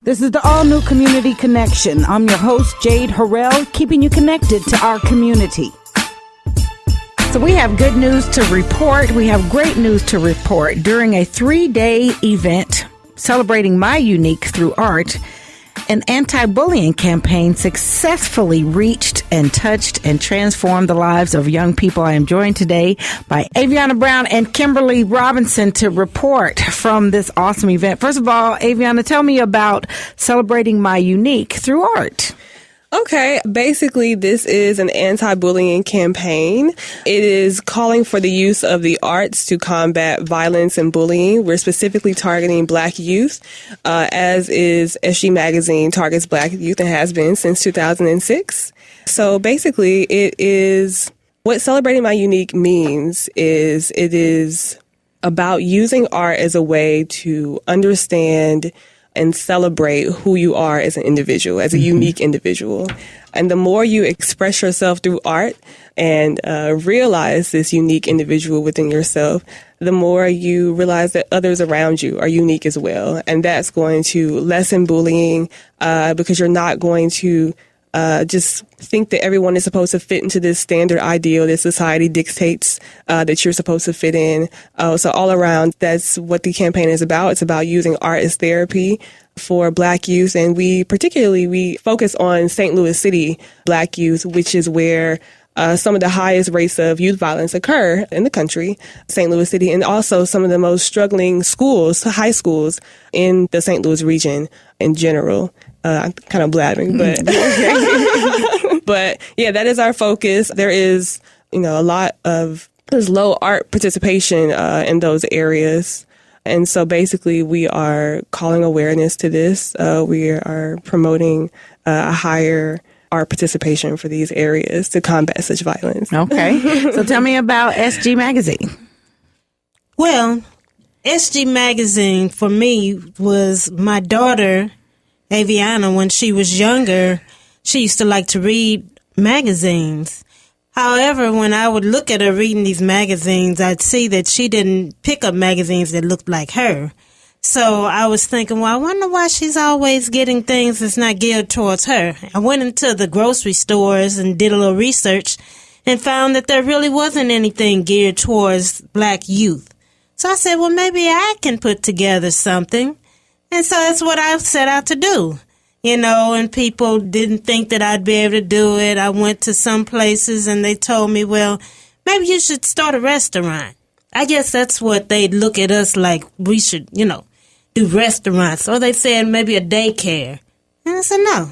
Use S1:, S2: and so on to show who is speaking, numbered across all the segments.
S1: This is the all-new Community Connection. I'm your host, Jade Harrell, keeping you connected to our community. So we have good news to report. We have great news to report. During a 3-day event celebrating My Unique through art, an anti-bullying campaign successfully reached and touched and transformed the lives of young people. I am joined today by Aviana Brown and Kimberly Robinson to report from this awesome event. First of all, Aviana, tell me about celebrating My Unique through art.
S2: Okay, basically this is an anti-bullying campaign. It is calling for the use of the arts to combat violence and bullying. We're specifically targeting Black youth, as is SGMagazine targets Black youth and has been since 2006. So basically it is, what Celebrating My Unique means is it is about using art as a way to understand and celebrate who you are as an individual, as a unique individual. And the more you express yourself through art and realize this unique individual within yourself, the more you realize that others around you are unique as well. And that's going to lessen bullying because you're not going to just think that everyone is supposed to fit into this standard ideal that society dictates that you're supposed to fit in. So all around, that's what the campaign is about. It's about using art as therapy for Black youth. And we focus on St. Louis City Black youth, which is where some of the highest rates of youth violence occur in the country, St. Louis City, and also some of the most struggling schools, high schools in the St. Louis region in general. I'm kind of blabbing, but but yeah, that is our focus. There is, there's low art participation in those areas. And so basically we are calling awareness to this. We are promoting a higher art participation for these areas to combat such violence.
S1: Okay. So tell me about SGMagazine.
S3: Well, SGMagazine for me was my daughter, Aviana. When she was younger, she used to like to read magazines. However, when I would look at her reading these magazines, I'd see that she didn't pick up magazines that looked like her. So I was thinking, well, I wonder why she's always getting things that's not geared towards her. I went into the grocery stores and did a little research and found that there really wasn't anything geared towards Black youth. So I said, well, maybe I can put together something. And so that's what I set out to do, and people didn't think that I'd be able to do it. I went to some places and they told me, well, maybe you should start a restaurant. I guess that's what they'd look at us like we should, do restaurants. Or they said maybe a daycare. And I said, no,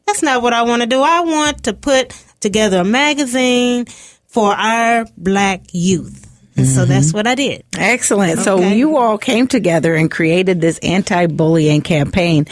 S3: that's not what I want to do. I want to put together a magazine for our Black youth. And so that's what I did.
S1: Excellent.
S3: Okay.
S1: So you all came together and created this anti-bullying campaign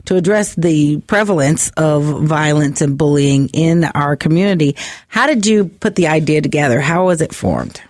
S1: to address the prevalence of violence and bullying in our community. How did you put the idea together? How was it formed?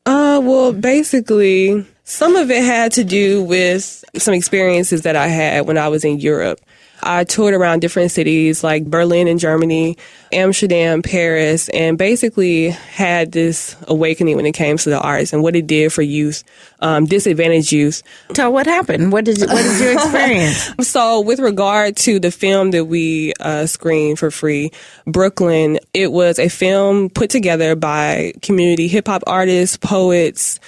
S2: Well, basically, some of it had to do with some experiences that I had when I was in Europe. I toured around different cities like Berlin in Germany, Amsterdam, Paris, and basically had this awakening when it came to the arts and what it did for youth, disadvantaged youth.
S1: So what happened? What did you experience?
S2: So with regard to the film that we screened for free, Brooklyn, it was a film put together by community hip-hop artists, poets,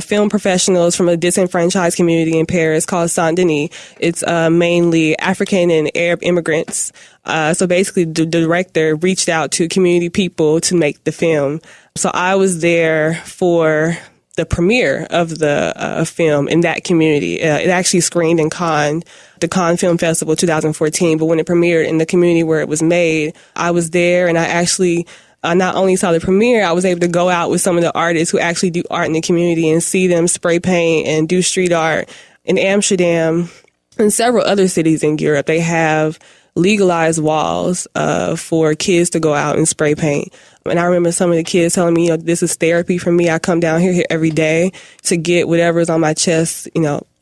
S2: film professionals from a disenfranchised community in Paris called Saint-Denis. It's mainly African and Arab immigrants. So basically the director reached out to community people to make the film. So I was there for the premiere of the film in that community. It actually screened in Cannes, the Cannes Film Festival 2014. But when it premiered in the community where it was made, I was there and I actually not only saw the premiere, I was able to go out with some of the artists who actually do art in the community and see them spray paint and do street art. In Amsterdam and several other cities in Europe, they have legalized walls for kids to go out and spray paint. And I remember some of the kids telling me, this is therapy for me. I come down here every day to get whatever's on my chest,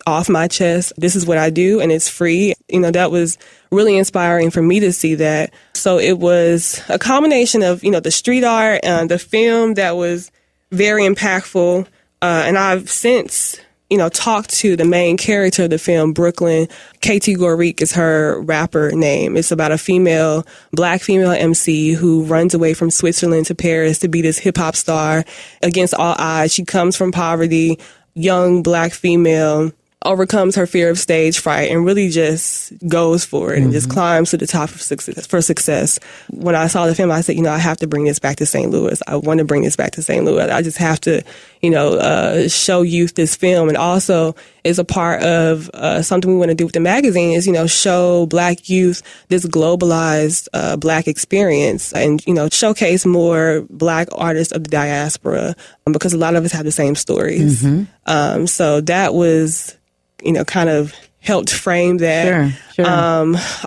S2: off my chest. This is what I do, and it's free. That was really inspiring for me to see that. So it was a combination of, the street art and the film that was very impactful. And I've since talk to the main character of the film, Brooklyn. KT Gorique is her rapper name. It's about a black female MC who runs away from Switzerland to Paris to be this hip hop star against all odds. She comes from poverty, young black female, overcomes her fear of stage fright and really just goes for it and just climbs to the top of success. When I saw the film, I said, I have to bring this back to St. Louis. I want to bring this back to St. Louis. I just have to, show youth this film. And also is a part of something we want to do with the magazine is, show black youth this globalized black experience and, showcase more black artists of the diaspora because a lot of us have the same stories. So that was kind of helped frame that. Sure.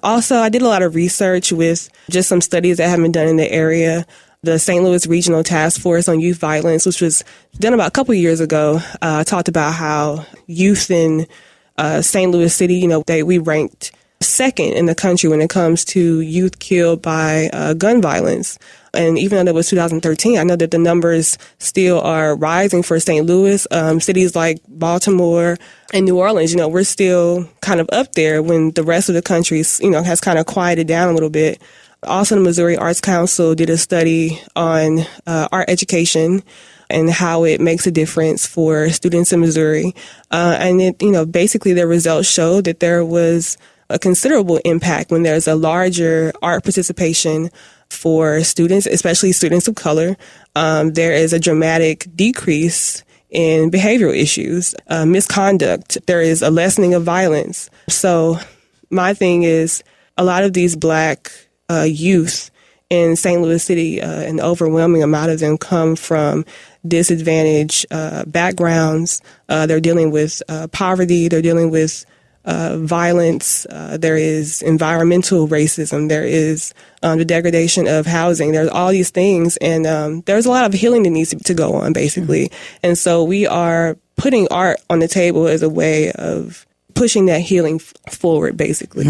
S2: Also, I did a lot of research with just some studies that have been done in the area. The St. Louis Regional Task Force on Youth Violence, which was done about a couple of years ago, talked about how youth in St. Louis City, we ranked second in the country when it comes to youth killed by gun violence. And even though that was 2013, I know that the numbers still are rising for St. Louis. Cities like Baltimore and New Orleans, we're still kind of up there when the rest of the country, has kind of quieted down a little bit. Also, the Missouri Arts Council did a study on art education and how it makes a difference for students in Missouri. And it, basically their results showed that there was a considerable impact when there's a larger art participation for students, especially students of color. There is a dramatic decrease in behavioral issues, misconduct. There is a lessening of violence. So my thing is a lot of these black youth in St. Louis City, an overwhelming amount of them come from disadvantaged backgrounds. They're dealing with poverty. They're dealing with violence. There is environmental racism. There is the degradation of housing. There's all these things. And there's a lot of healing that needs to go on, basically. And so we are putting art on the table as a way of pushing that healing forward, basically.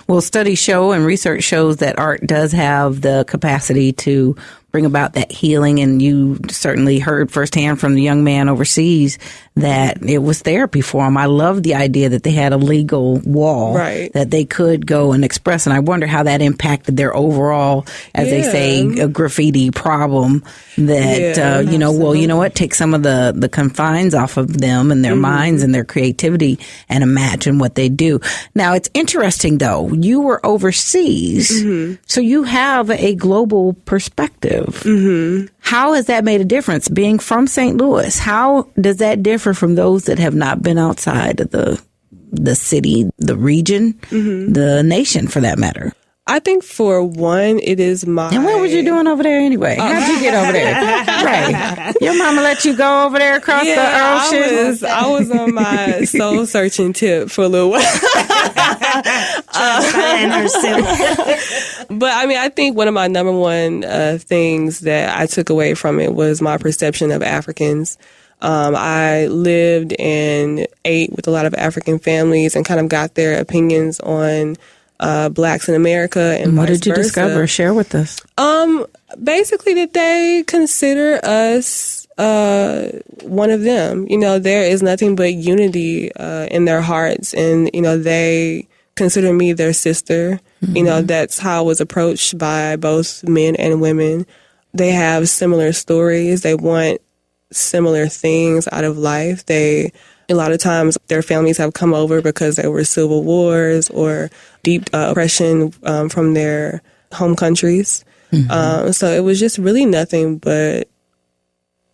S1: Well, studies show and research shows that art does have the capacity to bring about that healing. And you certainly heard firsthand from the young man overseas that it was therapy for him. I love the idea that they had a legal wall that they could go and express. And I wonder how that impacted their overall, as they say, a graffiti problem that, take some of the confines off of them and their minds and their creativity and imagine what they do. Now, it's interesting, though. You were overseas, so you have a global perspective. How has that made a difference being from St. Louis? How does that differ from those that have not been outside of the city, the region, the nation, for that matter?
S2: I think for one, it is my...
S1: And what were you doing over there anyway? How'd you get over there? Right. Your mama let you go over there across the ocean?
S2: I was on my soul searching tip for a little while.
S3: Find herself.
S2: But I think one of my number one things that I took away from it was my perception of Africans. I lived and ate with a lot of African families and kind of got their opinions on blacks in America and
S1: what
S2: vice
S1: did you
S2: versa.
S1: discover? Share with us.
S2: Basically that they consider us one of them. There is nothing but unity in their hearts, and they consider me their sister. That's how I was approached by both men and women. They have similar stories. They want similar things out of life. A lot of times their families have come over because there were civil wars or deep oppression from their home countries. So it was just really nothing but,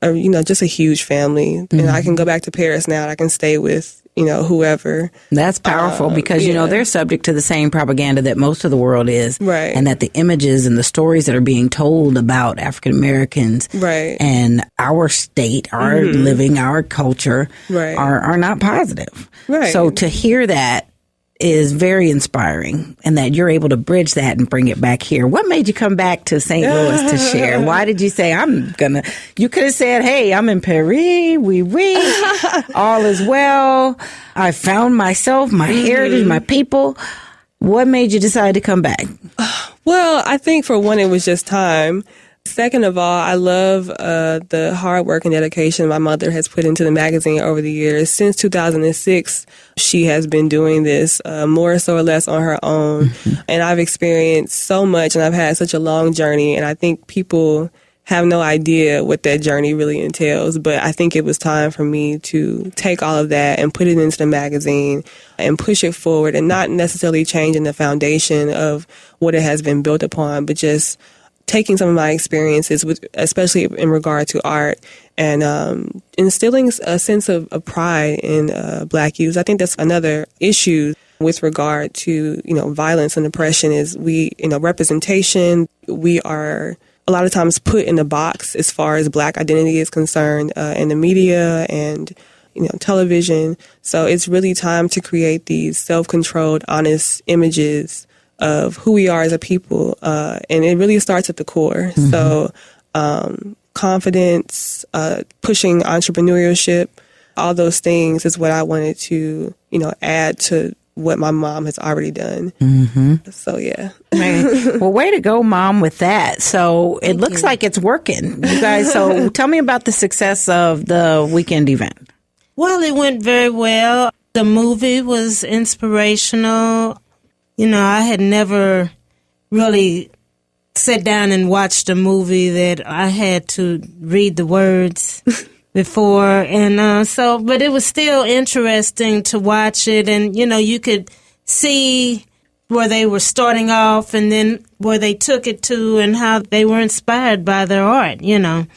S2: just a huge family. And I can go back to Paris now and I can stay with, whoever.
S1: That's powerful because, they're subject to the same propaganda that most of the world is.
S2: Right.
S1: And that the images and the stories that are being told about African Americans and our state, our living, our culture are not positive.
S2: Right.
S1: So to hear that is very inspiring, and that you're able to bridge that and bring it back here. What made you come back to St. Louis to share? Why did you say, you could have said, hey, I'm in Paris, all is well. I found myself, my heritage, my people. What made you decide to come back?
S2: Well, I think for one, it was just time. Second of all, I love the hard work and dedication my mother has put into the magazine over the years. Since 2006, she has been doing this more so or less on her own. Mm-hmm. And I've experienced so much, and I've had such a long journey. And I think people have no idea what that journey really entails. But I think it was time for me to take all of that and put it into the magazine and push it forward, and not necessarily changing the foundation of what it has been built upon, but just taking some of my experiences, especially in regard to art, and instilling a sense of pride in Black youth. I think that's another issue with regard to, violence and oppression is representation. We are a lot of times put in a box as far as Black identity is concerned in the media and, television. So it's really time to create these self-controlled, honest images of who we are as a people, and it really starts at the core. Mm-hmm. So confidence, pushing entrepreneurship, all those things is what I wanted to, add to what my mom has already done. Mm-hmm. So, yeah.
S1: Well, way to go, Mom, with that. So it looks like it's working, you guys. So tell me about the success of the weekend event.
S3: Well, it went very well. The movie was inspirational. I had never really sat down and watched a movie that I had to read the words before. And but it was still interesting to watch it. And, you could see where they were starting off and then where they took it to and how they were inspired by their art, And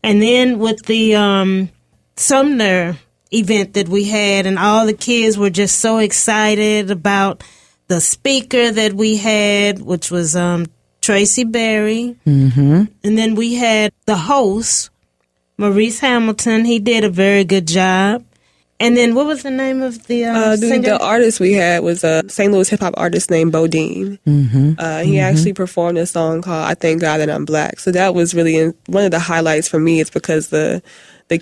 S3: then with the Sumner event that we had, and all the kids were just so excited about the speaker that we had, which was Tracy Berry. Mm-hmm. And then we had the host, Maurice Hamilton. He did a very good job. And then what was the name of the singer?
S2: The artist we had was a St. Louis hip-hop artist named Bodine. Mm-hmm. He actually performed a song called I Thank God That I'm Black. So that was really one of the highlights for me. It's because the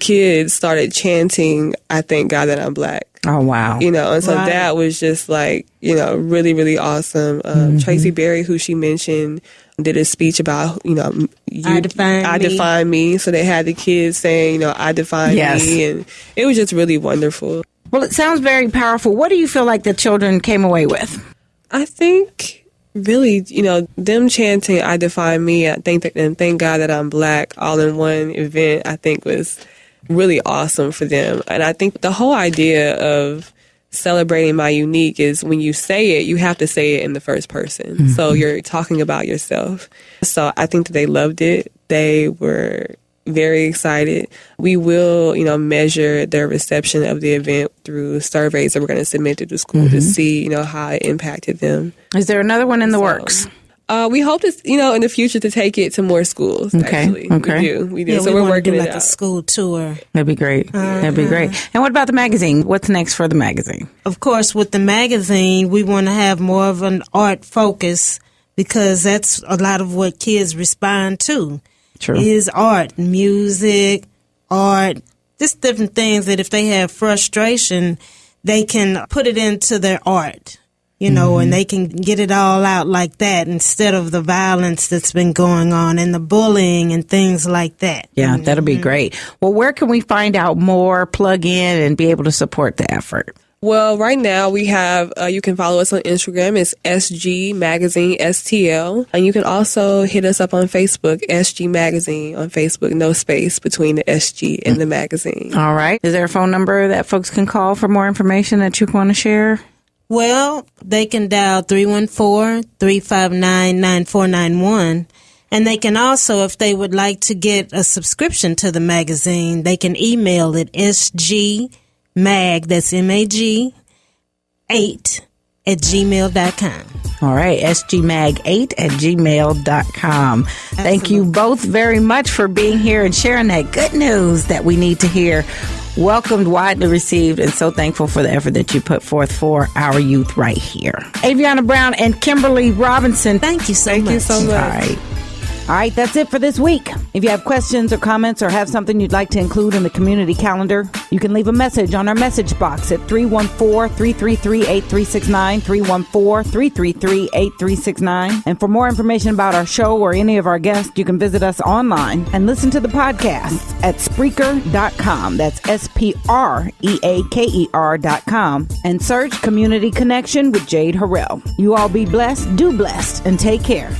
S2: kids started chanting, I thank God that I'm Black.
S1: Oh, wow.
S2: And so that was just really, really awesome. Tracy Berry, who she mentioned, did a speech about,
S3: I define
S2: me. So they had the kids saying, I define me. And it was just really wonderful.
S1: Well, it sounds very powerful. What do you feel like the children came away with?
S2: I think really, them chanting, I define me, and thank God that I'm Black, all in one event, I think was really awesome for them. And I think the whole idea of celebrating my unique is when you say it, you have to say it in the first person. Mm-hmm. So you're talking about yourself. So I think that they loved it. They were very excited. We will, measure their reception of the event through surveys that we're going to submit to the school to see, how it impacted them.
S1: Is there another one in the works?
S2: We hope to, in the future to take it to more schools, actually.
S1: Okay.
S2: We do.
S3: Yeah,
S2: so
S3: we're
S2: working
S3: do
S2: it
S3: like
S2: out.
S3: a school tour.
S1: That'd be great. That'd be great. And what about the magazine? What's next for the magazine?
S3: Of course, with the magazine, we want to have more of an art focus because that's a lot of what kids respond to.
S1: True.
S3: Is art, music, art, just different things that if they have frustration, they can put it into their art. And they can get it all out like that instead of the violence that's been going on and the bullying and things like that.
S1: Yeah, that'll be great. Well, where can we find out more, plug in, and be able to support the effort?
S2: Well, right now we have, you can follow us on Instagram. It's SGMagazine, STL. And you can also hit us up on Facebook, SGMagazine on Facebook, no space between the SG and the magazine.
S1: All right. Is there a phone number that folks can call for more information that you want to share?
S3: Well, they can dial 314-359-9491. And they can also, if they would like to get a subscription to the magazine, they can email it SGMag, that's MAG, 8@gmail.com.
S1: All right, SGMag8@gmail.com. Thank you both very much for being here and sharing that good news that we need to hear. Welcomed, widely received, and so thankful for the effort that you put forth for our youth right here. Aviana Brown and Kimberly Robinson,
S3: thank you so much.
S2: Thank you so much.
S1: All right. All right, that's it for this week. If you have questions or comments or have something you'd like to include in the community calendar, you can leave a message on our message box at 314-333-8369, 314-333-8369. And for more information about our show or any of our guests, you can visit us online and listen to the podcast at Spreaker.com. That's Spreaker.com. And search Community Connection with Jade Harrell. You all be blessed, do blessed, and take care.